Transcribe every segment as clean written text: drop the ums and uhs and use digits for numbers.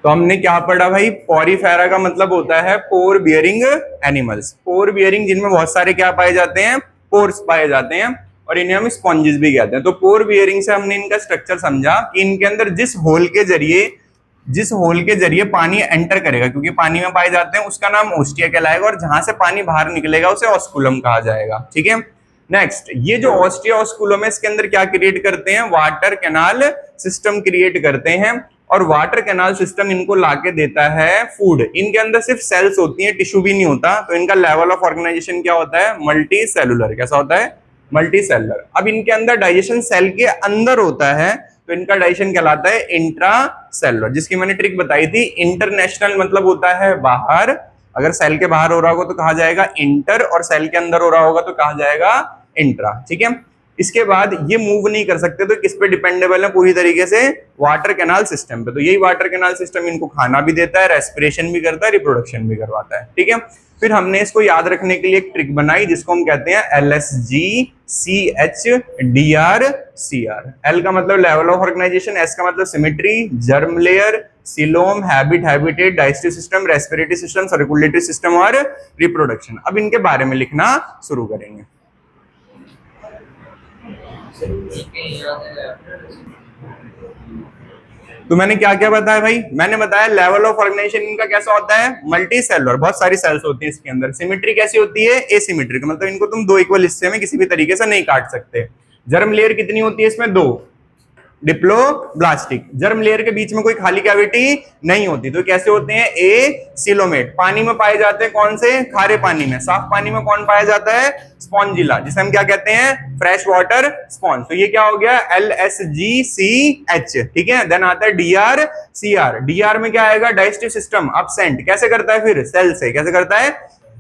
तो हमने क्या पढ़ा भाई, पॉरीफेरा का मतलब होता है पोर बियरिंग एनिमल्स। पोर बियरिंग जिनमें बहुत सारे क्या पाए जाते हैं, पोर्स पाए जाते हैं, और इन्हें हम स्पॉन्जेस भी कहते हैं। तो पोर बियरिंग से हमने इनका स्ट्रक्चर समझा कि इनके अंदर जिस होल के जरिए पानी एंटर करेगा, क्योंकि पानी में पाए जाते हैं, उसका नाम ओस्टिया कहलाएगा, और जहां से पानी बाहर निकलेगा उसे ऑस्कुलम कहा जाएगा। ठीक है, नेक्स्ट, ये जो ऑस्टिया ऑस्कुलम है इसके अंदर क्या क्रिएट करते हैं, वाटर कैनाल सिस्टम क्रिएट करते हैं, और वाटर कैनाल सिस्टम इनको लाके देता है फूड। इनके अंदर सिर्फ सेल्स होती हैं, टिश्यू भी नहीं होता, तो इनका लेवल ऑफ ऑर्गेनाइजेशन क्या होता है, मल्टी सेलुलर। कैसा होता है, मल्टी सेलुलर। अब इनके अंदर डाइजेशन सेल के अंदर होता है, तो इनका डाइजेशन कहलाता है इंट्रा सेलुलर, जिसकी मैंने ट्रिक बताई थी। इंटरनेशनल मतलब होता है बाहर, अगर सेल के बाहर हो रहा होगा तो कहा जाएगा इंटर, और सेल के अंदर हो रहा होगा तो कहा जाएगा इंट्रा। ठीक है, इसके बाद ये मूव नहीं कर सकते, तो किस पे डिपेंडेबल है पूरी तरीके से, वाटर कैनाल सिस्टम पे। तो यही वाटर कैनाल सिस्टम इनको खाना भी देता है, रेस्पिरेशन भी करता है, रिप्रोडक्शन भी करवाता है। ठीक है, फिर हमने इसको याद रखने के लिए एक ट्रिक बनाई जिसको हम कहते हैं LSGCHDRCR। एल का मतलब लेवल ऑफ ऑर्गेनाइजेशन, एस का मतलब symmetry, germ layer, coelom, habit, habitat, digestive system, respiratory system, circulatory system और रिप्रोडक्शन। अब इनके बारे में लिखना शुरू करेंगे। तो मैंने क्या क्या बताया भाई, मैंने बताया लेवल ऑफ ऑर्गेनाइजेशन इनका कैसा होता है, मल्टी सेलुलर, बहुत सारी सेल्स होती है इसके अंदर। सिमेट्री कैसी होती है, एसिमेट्रिक, मतलब इनको तुम दो इक्वल हिस्से में किसी भी तरीके से नहीं काट सकते। जर्म लेयर कितनी होती है इसमें, दो, डिप्लोब्लास्टिक। जर्म लेयर के बीच में कोई खाली कैविटी नहीं होती। तो कैसे होते हैं, ए सिलोमेट। पानी में पाए जाते हैं कौन से, खारे पानी में। साफ पानी में कौन पाया जाता है, स्पॉन्जिला, जिसे हम क्या कहते हैं, फ्रेश वाटर स्पॉन्ज। तो ये क्या हो गया, LSGCH। ठीक है, देन आता है DRCR। डीआर में क्या आएगा, डाइजेस्टिव सिस्टम, अपसेंट। कैसे करता है, फिर सेल से। कैसे करता है,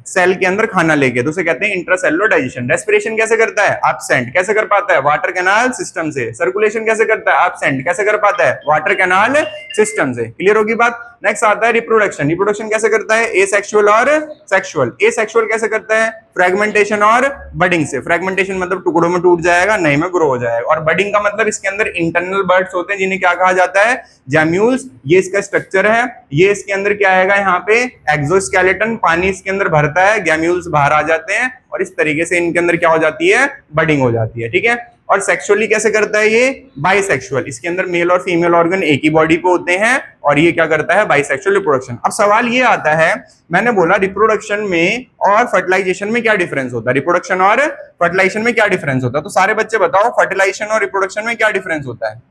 सेल के अंदर खाना लेके, तो उसे कहते हैं इंट्रासेलुलर डाइजेशन। रेस्पिरेशन कैसे करता है, एब्सेंट। कैसे कर पाता है, वाटर कैनाल सिस्टम से। सर्कुलेशन कैसे करता है, एब्सेंट। कैसे कर पाता है, वाटर कैनाल सिस्टम से। क्लियर होगी बात। नेक्स्ट आता है रिप्रोडक्शन। रिप्रोडक्शन कैसे करता है, एसेक्सुअल और सेक्सुअल। एसेक्सुअल कैसे करता है, फ्रेगमेंटेशन और बडिंग से। फ्रेगमेंटेशन मतलब टुकड़ों में टूट जाएगा, नए में ग्रो हो जाएगा। और बडिंग का मतलब इसके अंदर इंटरनल बर्ड्स होते हैं जिन्हें क्या कहा जाता है, जैम्यूल्स। ये इसका स्ट्रक्चर है। ये इसके अंदर क्या आएगा, यहाँ पे एक्सोस्केलेटन, पानी इसके अंदर भरता है, गैम्यूल्स बाहर आ जाते हैं, और इस तरीके से इनके अंदर क्या हो जाती है, बडिंग हो जाती है। ठीक है, और सेक्सुअली कैसे करता है, ये बाइसेक्सुअल। इसके अंदर मेल और फीमेल ऑर्गन एक ही बॉडी पे होते हैं, और ये क्या करता है, बाइसेक्सुअल रिप्रोडक्शन। अब सवाल ये आता है, मैंने बोला रिप्रोडक्शन में और फर्टिलाइजेशन में क्या डिफरेंस होता है, रिप्रोडक्शन और फर्टिलाइजेशन में क्या डिफरेंस होता है। तो सारे बच्चे बताओ, फर्टिलाइजेशन और रिप्रोडक्शन में क्या डिफरेंस होता है।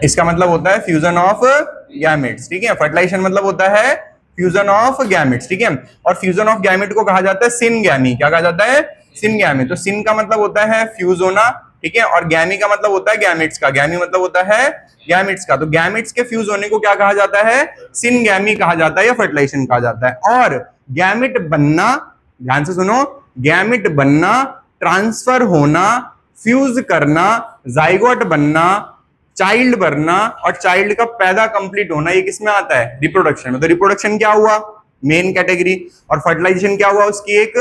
इसका मतलब होता है फ्यूजन ऑफ गैमेट्स। ठीक है, फर्टिलाइजेशन मतलब होता है फ्यूजन ऑफ गैमेट्स। ठीक है, और फ्यूजन ऑफ गैमेट को कहा जाता है सिनगैमी। क्या कहा जाता है, सिनगैमी। तो सिन का मतलब होता है फ्यूज होना, ठीक है, और गैमी का मतलब होता है गैमेट्स का। गैमी मतलब होता है गैमेट्स का। तो गैमेट्स के फ्यूज होने को क्या कहा जाता है, सिनगैमी कहा जाता है या फर्टिलाइजेशन कहा जाता है। और गैमेट बनना, ध्यान से सुनो, गैमेट बनना, ट्रांसफर होना, फ्यूज करना, जाइगोट बनना, चाइल्ड बनना, और चाइल्ड का पैदा कंप्लीट होना, ये किसमें आता है, रिप्रोडक्शन में। तो रिप्रोडक्शन क्या हुआ, मेन कैटेगरी, और फर्टिलाइजेशन क्या हुआ, उसकी एक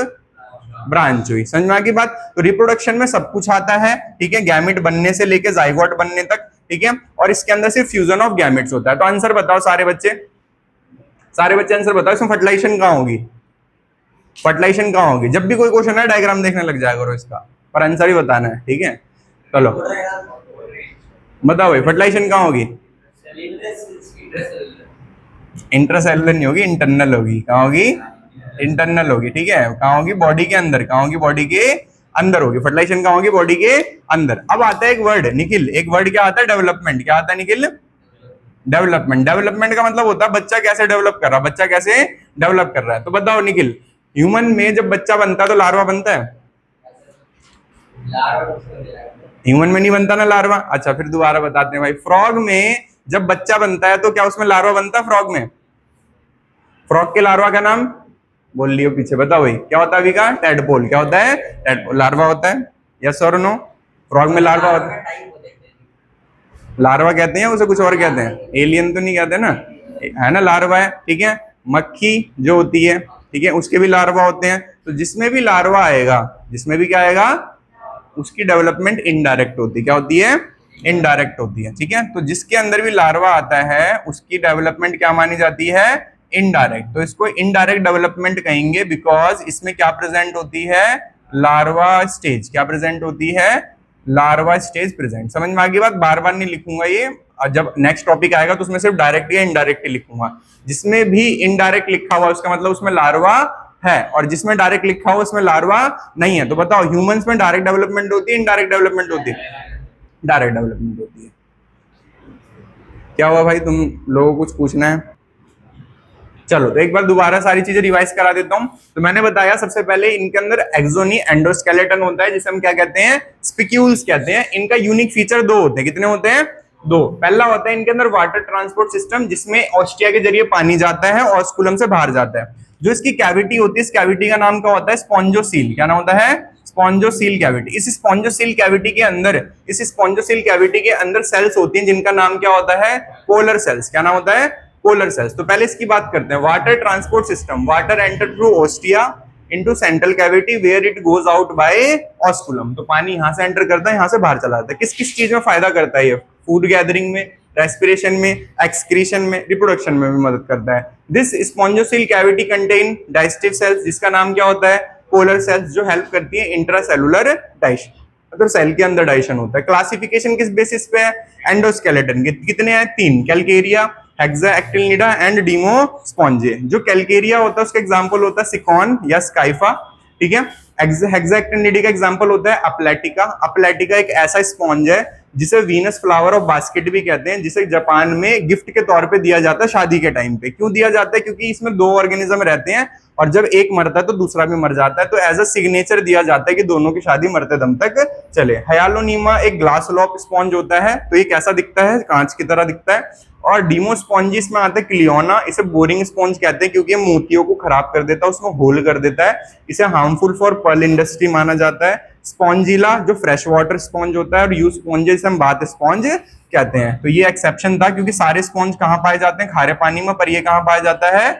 ब्रांच हुई। समझ में आ गई बात। तो रिप्रोडक्शन में सब कुछ आता है, ठीक है, गैमेट बनने से लेके जाइगोट बनने तक, ठीक है, और इसके अंदर सिर्फ फ्यूजन ऑफ गैमेट्स होता है। तो आंसर बताओ सारे बच्चे, आंसर बताओ, इसमें फर्टिलाइजेशन कहां होगी, फर्टिलाइजेशन कहां होगी। जब भी कोई क्वेश्चन है डायग्राम देखने लग जाएगा करो इसका, पर आंसर ही बताना है। ठीक है, चलो बताओ भाई, फर्टिलाइजेशन कहां होगी, इंट्रासेलुलर नहीं होगी, इंटरनल होगी। कहां होगी, इंटरनल होगी। ठीक है, कहां होगी, बॉडी के अंदर। कहां होगी, बॉडी के अंदर होगी। फर्टिलाइजेशन कहां होगी, बॉडी के अंदर। अब आता है एक वर्ड निखिल, एक वर्ड क्या आता है, डेवलपमेंट। क्या आता है निखिल, डेवलपमेंट। डेवलपमेंट का मतलब होता है बच्चा कैसे डेवलप कर रहा है, बच्चा कैसे डेवलप कर रहा है। तो बताओ निखिल, ह्यूमन में जब बच्चा बनता है तो लार्वा बनता है, ह्यूमन में नहीं बनता ना लार्वा। अच्छा, फिर दोबारा बताते हैं भाई, फ्रॉग में जब बच्चा बनता है तो क्या उसमें लार्वा बनता है, फ्रॉग में। फ्रॉग के लार्वा का नाम बोल लियो पीछे, बताओ भाई क्या होता है अभी का, टेडपोल। क्या होता है, टेडपोल लार्वा होता है। यस और नो, फ्रॉग में लार्वा होता है, लार्वा कहते हैं उसे, कुछ और कहते हैं, एलियन तो नहीं कहते ना, है ना, लार्वा है। ठीक है, मक्खी जो होती है, ठीक है, उसके भी लार्वा होते हैं। तो जिसमें भी लार्वा आएगा, जिसमें भी क्या आएगा, उसकी डेवलपमेंट इनडायरेक्ट होती है। क्या होती है? इनडायरेक्ट होती है। ठीक है, तो जिसके अंदर भी लार्वा आता है उसकी डेवलपमेंट क्या मानी जाती है? इनडायरेक्ट। तो इसको इनडायरेक्ट डेवलपमेंट कहेंगे बिकॉज इसमें क्या प्रेजेंट होती है? Larva stage. क्या प्रेजेंट होती है? Larva stage present. समझ में आ गई बात? बार बार नहीं लिखूंगा ये, और जब नेक्स्ट टॉपिक आएगा तो उसमें सिर्फ डायरेक्ट या इनडायरेक्ट ही लिखूंगा। जिसमें भी इनडायरेक्ट लिखा हुआ उसका मतलब उसमें लार्वा है, और जिसमें डायरेक्ट लिखा हुआ उसमें लार्वा नहीं है। तो बताओ, ह्यूमंस में डायरेक्ट डेवलपमेंट होती है, इनडायरेक्ट डेवलपमेंट होती है? डायरेक्ट डेवलपमेंट होती है। क्या हुआ भाई, तुम लोगों को कुछ पूछना है? चलो तो एक बार दोबारा सारी चीजें रिवाइज करा देता हूं। तो मैंने बताया सबसे पहले इनके अंदर एक्सोनी एंडोस्केलेटन होता है, जिसे हम क्या कहते हैं? स्पिक्यूल्स कहते हैं। इनका यूनिक फीचर दो होते हैं। कितने होते हैं? दो। पहला होता है इनके अंदर वाटर ट्रांसपोर्ट सिस्टम, जिसमें ऑस्टिया के जरिए पानी जाता है, ऑस्कुलम से बाहर जाता है। जो इसकी कैविटी होती है, इस कैविटी का नाम क्या होता है? स्पॉन्जोसील। क्या नाम होता है? Spongocoel cavity. इस स्पॉन्जोसील कैविटी के अंदर, इस स्पॉन्जोसील कैविटी के अंदर सेल्स होती हैं जिनका नाम क्या होता है? Polar cells. क्या नाम होता है? Polar cells. तो पहले इसकी बात करते हैं। Water transport system, water enter through ostia into central cavity where it goes out by osculum. तो पानी यहां से एंटर करता है, यहां से बाहर चला जाता है। किस किस चीज में फायदा करता है ये? फूड गैदरिंग में, रेस्पिरेशन में, एक्सक्रीशन में, रिप्रोडक्शन में भी मदद करता है। This spongocoel cavity contain digestive cells, जिसका नाम क्या होता है? पोलर सेल्स, जो हेल्प करती है इंट्रासेलुलर डाइजेशन, मतलब सेल के अंदर डाइजेशन होता है। क्लासिफिकेशन किस बेसिस पे है? एंडोस्केलेटन के कितने हैं? 3, कैलकेरिया, हेक्साएक्टिनिडा एंड डीमोस्पॉन्जे। जो कैलकेरिया होता है उसका एग्जांपल होता है सिकॉन या स्काइफा। ठीक है, हेक्साएक्टिनिडी का एग्जांपल होता है अपलैटिका। अपलैटिका एक ऐसा स्पॉन्ज है जिसे वीनस फ्लावर ऑफ बास्केट भी कहते हैं, जिसे जापान में गिफ्ट के तौर पे दिया जाता है शादी के टाइम पे। क्यों दिया जाता है? क्योंकि इसमें 2 ऑर्गेनिज्म रहते हैं और जब एक मरता है तो दूसरा भी मर जाता है, तो एज अ सिग्नेचर दिया जाता है कि दोनों की शादी मरते दम तक चले। हयालोनीमा एक ग्लास लॉप स्पॉन्ज होता है, तो ये कैसा दिखता है? कांच की तरह दिखता है। और डीमोस्पॉन्जिस में आता है क्लियोना। इसे बोरिंग स्पॉन्ज कहते हैं क्योंकि ये मोतियों को खराब कर देता है, उसमें होल कर देता है। इसे हार्मफुल फॉर पर्ल इंडस्ट्री माना जाता है। स्पॉन्जिला जो फ्रेश वाटर स्पॉन्ज होता है, और यू स्पॉन्ज जिसे हम बाथ स्पॉन्ज कहते हैं। तो ये एक्सेप्शन था क्योंकि सारे स्पॉन्ज कहाँ पाए जाते हैं? खारे पानी में, पर ये कहाँ पाया जाता है?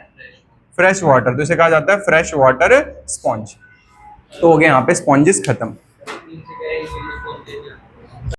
Fresh water. तो इसे कहा जाता है फ्रेश वाटर स्पॉन्ज। तो हो गया यहाँ पे स्पॉन्जेस खत्म।